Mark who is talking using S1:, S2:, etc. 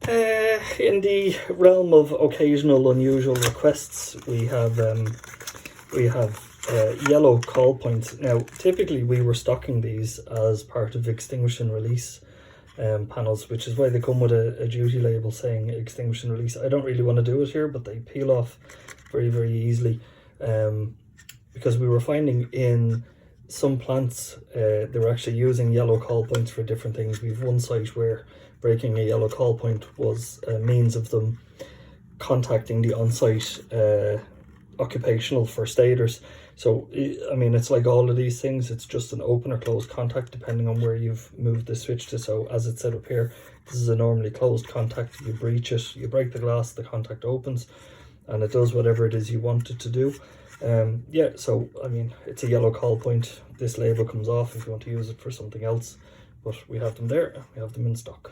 S1: In the realm of occasional unusual requests, we have yellow call points. Now, typically we were stocking these as part of extinguish and release panels, which is why they come with a duty label saying extinguish and release. I don't really want to do it here, but they peel off very, very easily, because we were finding in some plants they were actually using yellow call points for different things. We've one site where breaking a yellow call point was a means of them contacting the on-site occupational first aiders. So I mean, it's like all of these things, it's just an open or closed contact depending on where you've moved the switch to. So as it's set up here, this is a normally closed contact. You breach it, you break the glass, the contact opens and it does whatever it is you want it to do. Yeah, so I mean, it's a yellow call point. This label comes off if you want to use it for something else, but we have them there, we have them in stock.